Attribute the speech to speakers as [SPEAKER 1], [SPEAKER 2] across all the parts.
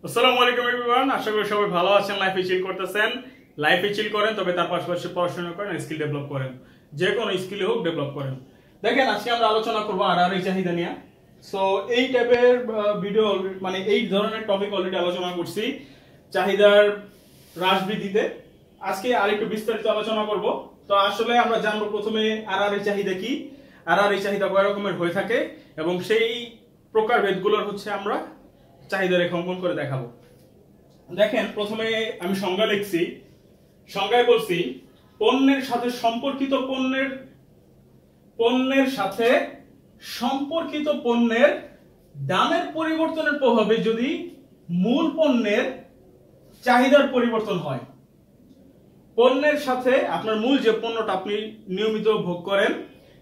[SPEAKER 1] আসসালামু আলাইকুম এভরিওয়ান, আশা করি সবাই ভালো আছেন। লাইফে চিল করতেছেন, লাইফে চিল করেন, তবে তার পাশাপাশি পড়াশোনা করেন, স্কিল ডেভেলপ করেন, যে কোনো স্কিলে হোক ডেভেলপ করেন। দেখেন, আজকে আমরা আলোচনা করবো আড়াআড়ি চাহিদা নিয়ে। সো এই টাইপের ভিডিও মানে এই ধরনের টপিক অলরেডি আলোচনা করছি চাহিদার হ্রাস বৃদ্ধিতে। আজকে আরেকটু বিস্তারিত আলোচনা করব। তো আসলে আমরা জানবো প্রথমে আড়াআড়ি চাহিদা কি, আড়াআড়ি চাহিদা কয় রকমের হয়ে থাকে এবং সেই প্রকারভেদগুলোর হচ্ছে আমরা চাহিদা রেখা অঙ্কন করে দেখাবো। দেখেন, প্রথমে আমি সংজ্ঞা লিখছি। সংজ্ঞায় বলছি পণ্যের সাথে সম্পর্কিত পণ্যের দামের পরিবর্তনের প্রভাবে যদি মূল পণ্যের চাহিদার পরিবর্তন হয়। পণ্যের সাথে আপনার মূল যে পণ্যটা আপনি নিয়মিত ভোগ করেন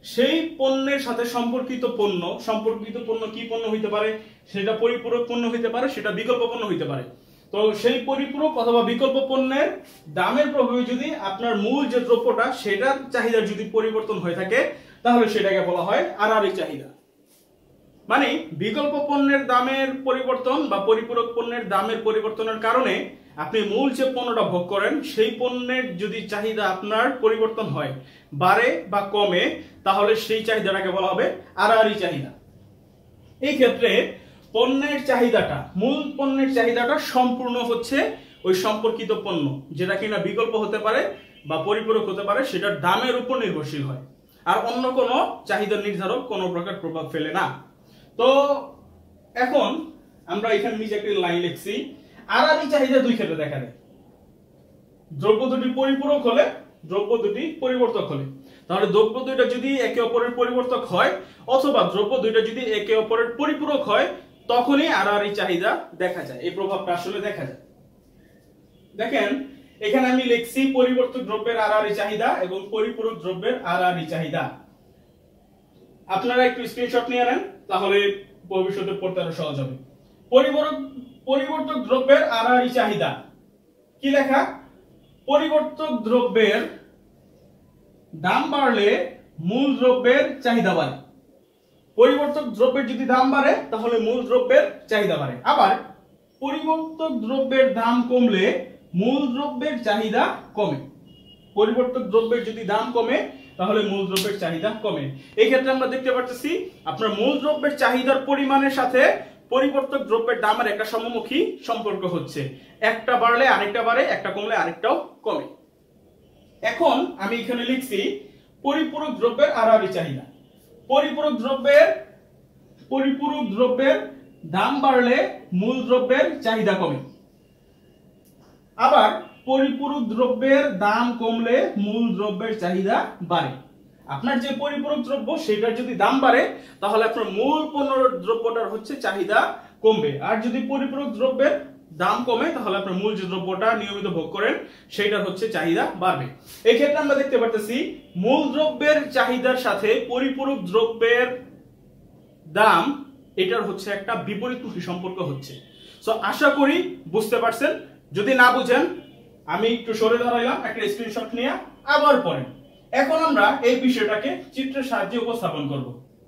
[SPEAKER 1] সেই পণ্যের সাথে সম্পর্কিত পণ্য কি পণ্য হইতে পারে? সেটা পরিপূরক পণ্য হইতে পারে, সেটা বিকল্প পণ্য হইতে পারে। তো সেই পরিপূরক অথবা বিকল্প পণ্যের দামের প্রভাবে যদি আপনার মূল যে দ্রব্যটা সেটার চাহিদার যদি পরিবর্তন হয়ে থাকে তাহলে সেটাকে বলা হয় আড়াআড়ি চাহিদা। মানে বিকল্প পণ্যের দামের পরিবর্তন বা পরিপূরক পণ্যের দামের পরিবর্তনের কারণে আপনি মূল যে পণ্যটা ভোগ করেন সেই পণ্যের যদি চাহিদা আপনার পরিবর্তন হয়, বাড়ে বা কমে, তাহলে সেই চাহিদাটাকে বলা হবে আড়াআড়ি চাহিদা। এই ক্ষেত্রে মূল পণ্যের চাহিদাটা সম্পূর্ণ হচ্ছে ওই সম্পর্কিত পণ্য, যেটা কিনা বিকল্প হতে পারে বা পরিপূরক হতে পারে, সেটার দামের উপর নির্ভরশীল হয়, আর অন্য কোনো চাহিদা নির্ধারক কোনো প্রকার প্রভাব ফেলে না। তো এখন আমরা এখানে নিচে একটি লাইন লিখছি, আড়াআড়ি চাহিদা দুই ক্ষেত্রে দেখা যায়। দ্রব্য দুটি পরিপূরক হলে, দ্রব্য দুটি পরিবর্তক হলে। তাহলে দ্রব্য দুইটা যদি একে অপরের পরিবর্তক হয় অথবা দ্রব্য দুইটা যদি একে অপরের পরিপূরক হয়, তখনই আড়াআড়ি চাহিদা দেখা যায়। এই প্রভাবটা আসলে দেখা যায়। দেখেন, এখানে আমি লিখছি পরিবর্তক দ্রব্যের আড়াআড়ি চাহিদা এবং পরিপূরক দ্রব্যের আড়াআড়ি চাহিদা। আপনারা একটু স্ক্রিনশট নিয়ে নেন, তাহলে ভবিষ্যতে পড়তে আরো সহজ হবে। পরিবর্তক দ্রব্যের আড়াআড়ি চাহিদা কি লেখা? পরিবর্তক দ্রব্যের দাম বাড়লে মূল দ্রব্যের চাহিদা বাড়ে। পরিবর্তক দ্রব্যের যদি দাম বাড়ে তাহলে মূল দ্রব্যের চাহিদা বাড়ে। আবার পরিবর্তক দ্রব্যের দাম কমলে মূল দ্রব্যের চাহিদা কমে। পরিবর্তক দ্রব্যের যদি দাম কমে তাহলে মূল দ্রব্যের চাহিদা কমে। এই ক্ষেত্রে আমরা দেখতে পাচ্ছি আপনার মূল দ্রব্যের চাহিদার পরিমাণের সাথে পরিবর্তক দ্রব্যের দামের একটা সমমুখী সম্পর্ক হচ্ছে। একটা বাড়লে আরেকটা বাড়ে, একটা কমলে আরেকটাও কমে। এখন আমি এখানে লিখছি পরিপূরক দ্রব্যের আড়াআড়ি চাহিদা। পরিপূরক দ্রব্যের দাম বাড়লে মূল দ্রব্যের চাহিদা কমে। আবার পরিপূরক দ্রব্যের দাম কমলে মূল দ্রব্যের চাহিদা বাড়ে। আপনার যে পরিপূরক দ্রব্য সেটার যদি দাম বাড়ে তাহলে আপনার মূল পণ্য দ্রব্যটার হচ্ছে চাহিদা কমবে, আর যদি পরিপূরক দ্রব্যের দাম কমে তাহলে আপনার মূল যে দ্রব্যটা নিয়মিত ভোগ করেন সেটার হচ্ছে চাহিদা বাড়বে। এই ক্ষেত্রে আমরা দেখতে পাচ্ছি মূল দ্রব্যের চাহিদার সাথে পরিপূরক দ্রব্যের দাম, এটার হচ্ছে একটা বিপরীতমুখী সম্পর্ক হচ্ছে। সো আশা করি বুঝতে পারছেন। যদি না বুঝেন আমি একটু সরে দাঁড়াইলাম, একটা স্ক্রিনশট নিয়ে আবার পড়েন। এখন আমরা এই বিষয়টাকে চিত্রের সাহায্যে উপস্থাপন করব।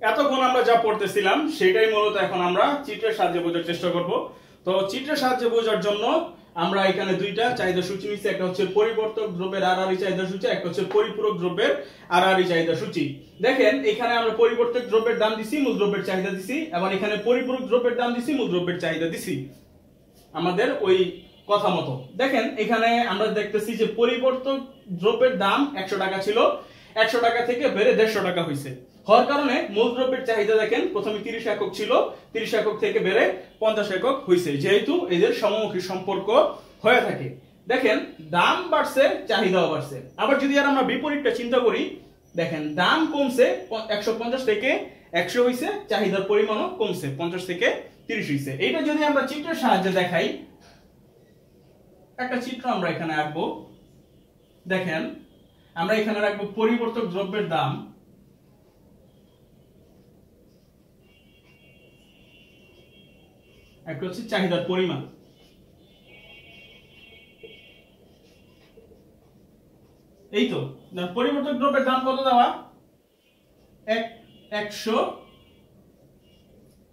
[SPEAKER 1] এতক্ষণ আমরা যা পড়তেছিলাম সেটাই মূলত এখন আমরা চিত্রের সাহায্যে বোঝার চেষ্টা করব। তো চিত্রের সাহায্যে বোঝার জন্য আমরা এখানে দুইটা চাহিদা সূচি নিচ্ছি, একটা হচ্ছে পরিবর্তক দ্রব্যের আড়াআড়ি চাহিদা সূচি, একটা হচ্ছে পরিপূরক দ্রব্যের আড়াআড়ি চাহিদা সূচি। দেখেন, এখানে আমরা পরিবর্তক দ্রব্যের দাম দিছি, মূল দ্রব্যের চাহিদা দিছি, এবং এখানে পরিপূরক দ্রব্যের দাম দিছি, মূল দ্রব্যের চাহিদা দিছি আমাদের ওই কথা মতো। দেখেন, এখানে আমরা দেখতেছি যে পরিবর্তক দ্রব্যের দাম 100 টাকা ছিল, 100 টাকা থেকে বেড়ে 150 টাকা হয়েছে। হওয়ার কারণে মূল দ্রব্যের চাহিদা দেখেন প্রথমে 30 একক ছিল, 30 একক থেকে বেড়ে 50 একক হয়েছে, যেহেতু এদের সমমুখী সম্পর্ক হয়ে থাকে। দেখেন, দাম বাড়ছে, চাহিদাও বাড়ছে। আবার যদি আর আমরা বিপরীতটা চিন্তা করি, দেখেন দাম কমছে, 150 থেকে 100 হয়েছে, চাহিদার পরিমাণও কমছে, 50 থেকে 30 হয়েছে। এইটা যদি আমরা চিত্রের সাহায্যে দেখাই, একটা চিত্র আমরা এখানে আঁকবো। দেখেন, আমরা এখানে রাখবো পরিবর্তক দ্রব্যের দাম, একটা হচ্ছে চাহিদার পরিমাণ। এই তো পরিবর্তক দ্রব্যের দাম কত দেওয়া? 100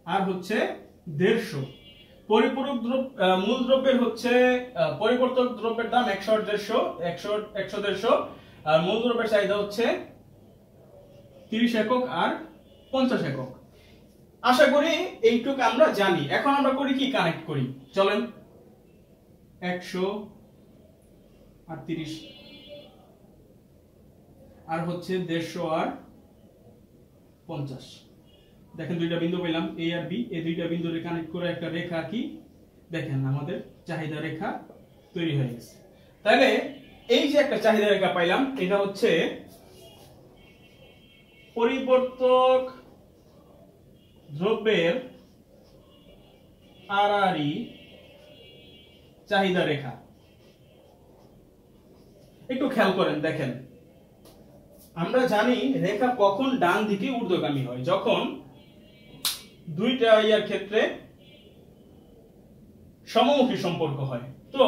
[SPEAKER 1] আর হচ্ছে 150। পরিপূরক দ্রব্য মূল দ্রব্যের হচ্ছে পরিবর্তক দ্রব্যের দাম 100 আর 150 আর মূল দ্রব্যের চাহিদা হচ্ছে 30 একক আর 50 একক। আশা করি এইটুকু আমরা জানি। এখন আমরা করি কি, কানেক্ট করি। চলেন 100 আর 30 আর হচ্ছে 150 আর 50। দেখেন দুইটা বিন্দু পেলাম এ আর বি, এই দুইটা বিন্দুরে কানেক্ট করে একটা রেখা কি দেখেন আমাদের চাহিদা রেখা তৈরি হয়ে গেছে। তাহলে এই যে একটা চাহিদা রেখা পাইলাম, এটা হচ্ছে পরিবর্তক দ্রব্যের আড়াআড়ি চাহিদা রেখা। একটু খেয়াল করেন, দেখেন আমরা জানি রেখা কখন ডান দিকে ঊর্ধ্বগামী হয়, যখন দুইটা ইয়ার ক্ষেত্রে সমমুখী সম্পর্ক হয়। তো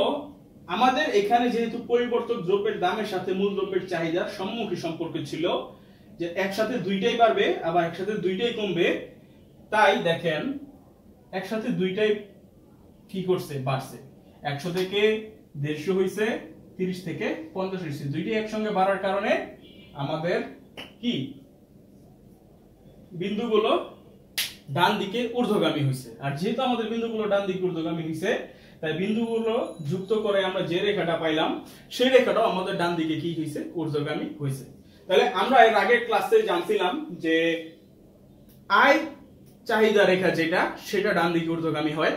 [SPEAKER 1] আমাদের এখানে যেহেতু পরিবর্তক দ্রব্যের দামের সাথে মূল দ্রব্যের চাহিদা সমমুখী সম্পর্ক ছিল, যে একসাথে দুইটাই বাড়বে আবার একসাথে দুইটাই কমবে, তাই দেখেন একসাথে দুইটাই কি করছে, বাড়ছে। 100 থেকে 150 হইছে, 30 থেকে 50 হইছে। দুইটাই একসঙ্গে বাড়ার কারণে আমাদের কি বিন্দুগুলো ডান দিকে ঊর্ধ্বগামী হইছে। আর যেহেতু আমাদের বিন্দুগুলো ডান দিকে ঊর্ধ্বগামী হইছে, তাই বিন্দুগুলো যুক্ত করে আমরা যে রেখাটা পাইলাম সেই রেখাটাও আমাদের ডান দিকে কি হইছে, ঊর্ধ্বগামী হইছে। তাহলে আমরা এর আগের ক্লাসে জানছিলাম যে আই চাহিদা রেখা যেটা, সেটা ডান দিকে ঊর্ধ্বগামী হয়।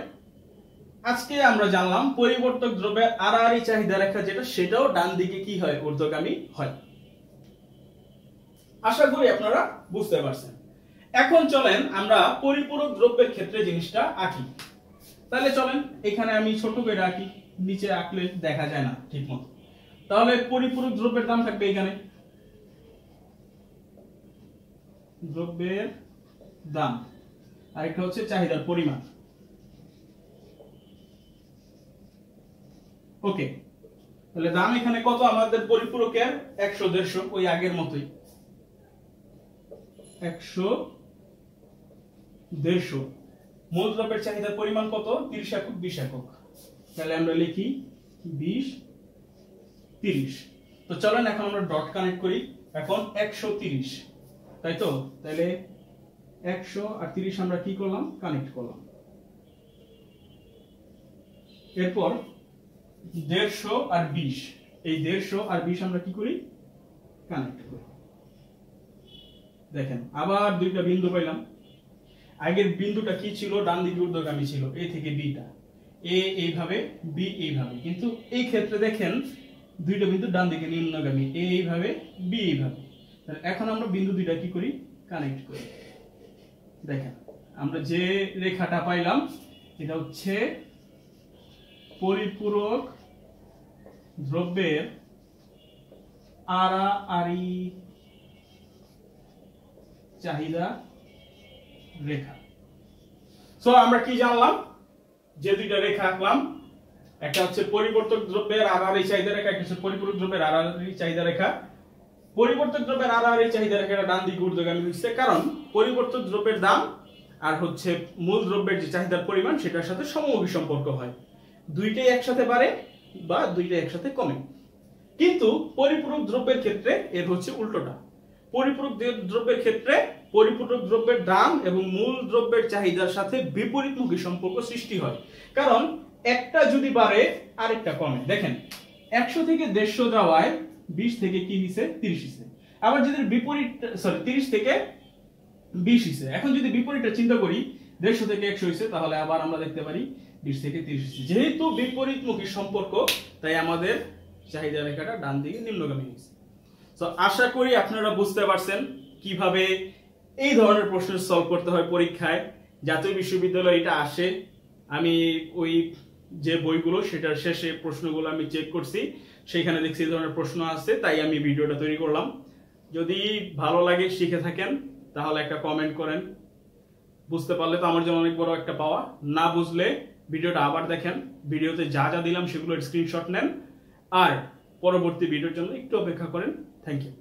[SPEAKER 1] আজকে আমরা জানলাম পরিবর্তক দ্রব্যের আড়াআড়ি চাহিদা রেখা যেটা, সেটাও ডান দিকে কি হয়, ঊর্ধ্বগামী হয়। আশা করি আপনারা বুঝতে পারছেন। এখন চলেন আমরা পরিপূরক দ্রব্যের ক্ষেত্রে জিনিসটা আঁকি। তাহলে চলেন এখানে আমি ছোট করে আঁকি, নিচে আঁকলে দেখা যায় না ঠিক মতো। তাহলে পরিপূরক দ্রব্যের দাম থাকবে এখানে, দ্রব্যের দাম, আর একটা হচ্ছে চাহিদার পরিমাণ। ওকে, তাহলে দাম এখানে কত আমাদের পরিপূরকের, 100 150 ওই আগের মতোই, 100 150। মূল দ্রব্যের চাহিদার পরিমাণ কত, 30 একক 20 একক। তাহলে আমরা লিখি 20 30। তো চলেন এখন আমরা ডট কানেক্ট করি। এখন 130, তাই তো? তাহলে 100 আর 30 আমরা কি করলাম, কানেক্ট করলাম। এরপর 150 আর 20, এই 150 আর 20 আমরা কি করি, কানেক্ট করি। দেখেন আবার দুইটা বিন্দু পাইলাম। আগের বিন্দুটা কি ছিল, ডান দিকে ঊর্ধ্বগামী ছিল, এ থেকে বিটা, এ এইভাবে বি এইভাবে, কিন্তু এই ক্ষেত্রে দেখেন দুইটা বিন্দু ডান দিকে নিম্নগামী, এ এইভাবে বি এইভাবে। এখন আমরা বিন্দু দুইটা কি করি, কানেক্ট করি। দেখেন আমরা যে রেখাটা পাইলাম এটা হচ্ছে পরিপূরক দ্রব্যের আড়াআড়ি চাহিদা রেখা। সো আমরা কি জানলাম, যে দুইটা রেখা আঁকলাম, একটা হচ্ছে পরিবর্তক দ্রব্যের আড়াআড়ি চাহিদা রেখা, একটা হচ্ছে পরিপূরক দ্রব্যের আড়াআড়ি চাহিদা রেখা। পরিবর্তক দ্রব্যের আড়াআড়ি চাহিদা রেখাটা ডান দিকে ঊর্ধ্বগামী হচ্ছে, কারণ পরিবর্তক দ্রব্যের দাম আর হচ্ছে মূল দ্রব্যের যে চাহিদার পরিমাণ সেটার সাথে সমমুখী সম্পর্ক হয়, দুইটাই একসাথে বাড়ে বা দুইটাই একসাথে কমে। কিন্তু পরিপূরক দ্রব্যের ক্ষেত্রে এর হচ্ছে উল্টোটা। পরিপূরক দ্রব্যের ক্ষেত্রে পরিপূরক দ্রব্যের দাম এবং মূল দ্রব্যের চাহিদার সাথে বিপরীতমুখী সম্পর্ক সৃষ্টি হয়, কারণ একটা যদি বাড়ে আরেকটা কমে। দেখেন 100 থেকে 150 যাওয়ায় 20 থেকে কি হইছে, 30 হইছে। আবার যদি বিপরীত 30 থেকে 20 হইছে। এখন যদি বিপরীতটা চিন্তা করি, 150 থেকে 100 হইছে, তাহলে আবার আমরা দেখতে পারি 20 থেকে 30 হইছে। যেহেতু বিপরীতমুখী সম্পর্ক, তাই আমাদের চাহিদা রেখাটা ডান দিকে নিম্নগামী হইছে। তো আশা করি আপনারা বুঝতে পারছেন কিভাবে এই ধরনের প্রশ্ন সলভ করতে হয় পরীক্ষায়। জাতীয় বিশ্ববিদ্যালয়ে এটা আসে, আমি ওই যে বইগুলো সেটার শেষে প্রশ্নগুলো আমি চেক করছি, সেখানে দেখছি এই ধরনের প্রশ্ন আছে, তাই আমি ভিডিওটা তৈরি করলাম। যদি ভালো লাগে, শিখে থাকেন, তাহলে একটা কমেন্ট করেন। বুঝতে পারলে তো আমার জন্য অনেক বড় একটা পাওয়া। না বুঝলে ভিডিওটা আবার দেখেন, ভিডিওতে যা যা দিলাম সেগুলোর স্ক্রিনশট নেন, আর পরবর্তী ভিডিওর জন্য একটু অপেক্ষা করেন। Thank you.